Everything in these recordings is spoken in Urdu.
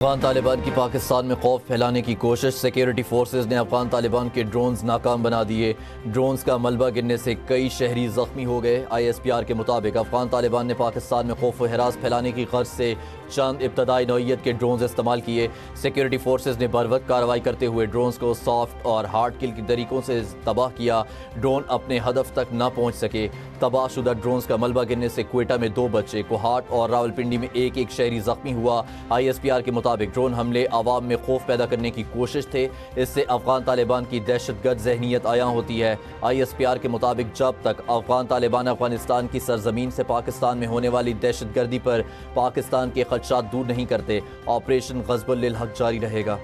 افغان طالبان کی پاکستان میں خوف پھیلانے کی کوشش، سیکیورٹی فورسز نے افغان طالبان کے ڈرونز ناکام بنا دیے۔ ڈرونز کا ملبہ گرنے سے کئی شہری زخمی ہو گئے۔ ISPR کے مطابق افغان طالبان نے پاکستان میں خوف و ہراس پھیلانے کی غرض سے چند ابتدائی نوعیت کے ڈرونز استعمال کیے۔ سیکیورٹی فورسز نے بروقت کارروائی کرتے ہوئے ڈرونز کو سافٹ اور ہارڈ کل کے طریقوں سے تباہ کیا۔ ڈرون اپنے ہدف تک نہ پہنچ سکے۔ تباہ شدہ ڈرونز کا ملبہ گرنے سے کوئٹہ میں 2 بچے، کوہاٹ اور راولپنڈی میں ایک شہری زخمی ہوا۔ ISPR کے مطابق ڈرون حملے عوام میں خوف پیدا کرنے کی کوشش تھے، اس سے افغان طالبان کی دہشت گرد ذہنیت عیاں ہوتی ہے۔ ISPR کے مطابق جب تک افغان طالبان افغانستان کی سرزمین سے پاکستان میں ہونے والی دہشت گردی پر پاکستان کے خدشات دور نہیں کرتے، آپریشن غضب للحق جاری رہے گا۔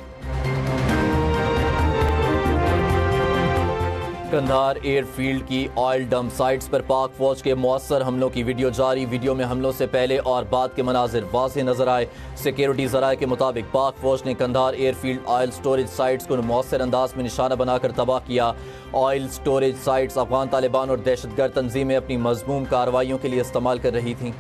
قندھار ایئر فیلڈ کی آئل ڈمپ سائٹس پر پاک فوج کے مؤثر حملوں کی ویڈیو جاری۔ ویڈیو میں حملوں سے پہلے اور بعد کے مناظر واضح نظر آئے۔ سیکیورٹی ذرائع کے مطابق پاک فوج نے Kandahar air field oil storage sites کو مؤثر انداز میں نشانہ بنا کر تباہ کیا۔ Oil storage sites Afghan Taliban اور دہشت گرد تنظیمیں اپنی مذموم کارروائیوں کے لیے استعمال کر رہی تھیں۔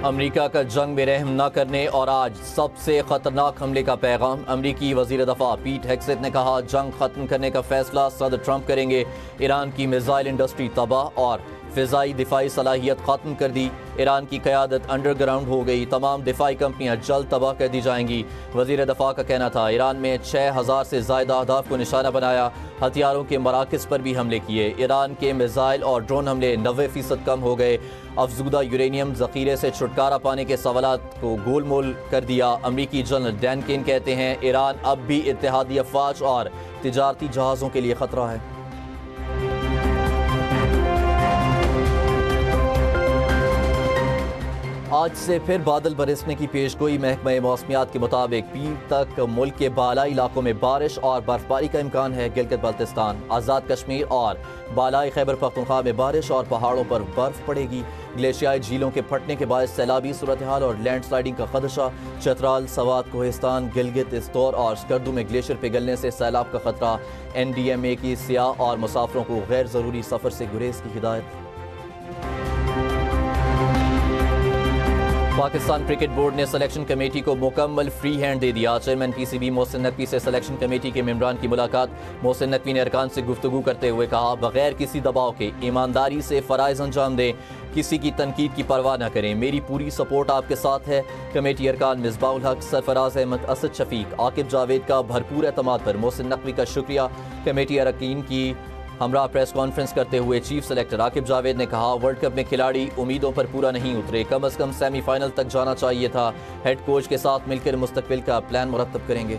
امریکہ کا جنگ میں رحم نہ کرنے اور آج سب سے خطرناک حملے کا پیغام۔ امریکی وزیر دفاع پیٹ ہیگسیت نے کہا، جنگ ختم کرنے کا فیصلہ صدر ٹرمپ کریں گے۔ ایران کی میزائل انڈسٹری تباہ اور فضائی دفاعی صلاحیت ختم کر دی۔ ایران کی قیادت انڈر گراؤنڈ ہو گئی، تمام دفاعی کمپنیاں جلد تباہ کر دی جائیں گی۔ وزیر دفاع کا کہنا تھا، ایران میں 6000 سے زائد اہداف کو نشانہ بنایا، ہتھیاروں کے مراکز پر بھی حملے کیے۔ ایران کے میزائل اور ڈرون حملے 90% کم ہو گئے۔ افزودہ یورینیم ذخیرے سے چھٹکارا پانے کے سوالات کو گول مول کر دیا۔ امریکی جنرل ڈین کین کہتے ہیں، ایران اب بھی اتحادی افواج اور تجارتی جہازوں کے لیے خطرہ ہے۔ آج سے پھر بادل برسنے کی پیشگوئی۔ محکمہ موسمیات کے مطابق پیر تک ملک کے بالائی علاقوں میں بارش اور برف باری کا امکان ہے۔ گلگت بلتستان، آزاد کشمیر اور بالائی خیبر پختونخوا میں بارش اور پہاڑوں پر برف پڑے گی۔ گلیشیائی جھیلوں کے پھٹنے کے باعث سیلابی صورتحال اور لینڈ سلائڈنگ کا خدشہ۔ چترال، سوات، کوہستان، گلگت، استور اور سکردو میں گلیشیئر پگھلنے سے سیلاب کا خطرہ۔ NDMA کی سیاح اور مسافروں کو غیر ضروری سفر سے گریز کی ہدایت۔ پاکستان کرکٹ بورڈ نے سلیکشن کمیٹی کو مکمل فری ہینڈ دے دیا۔ چیئرمین PCB محسن نقوی سے سلیکشن کمیٹی کے ممبران کی ملاقات۔ محسن نقوی نے ارکان سے گفتگو کرتے ہوئے کہا، بغیر کسی دباؤ کے ایمانداری سے فرائض انجام دیں، کسی کی تنقید کی پرواہ نہ کریں، میری پوری سپورٹ آپ کے ساتھ ہے۔ کمیٹی ارکان مصباح الحق، سرفراز احمد، اسد شفیق، عاقب جاوید کا بھرپور اعتماد پر محسن نقوی کا شکریہ۔ کمیٹی اراکین کی ہمراہ پریس کانفرنس کرتے ہوئے چیف سلیکٹر عاقب جاوید نے کہا، ورلڈ کپ میں کھلاڑی امیدوں پر پورا نہیں اترے، کم از کم سیمی فائنل تک جانا چاہیے تھا۔ ہیڈ کوچ کے ساتھ مل کر مستقبل کا پلان مرتب کریں گے۔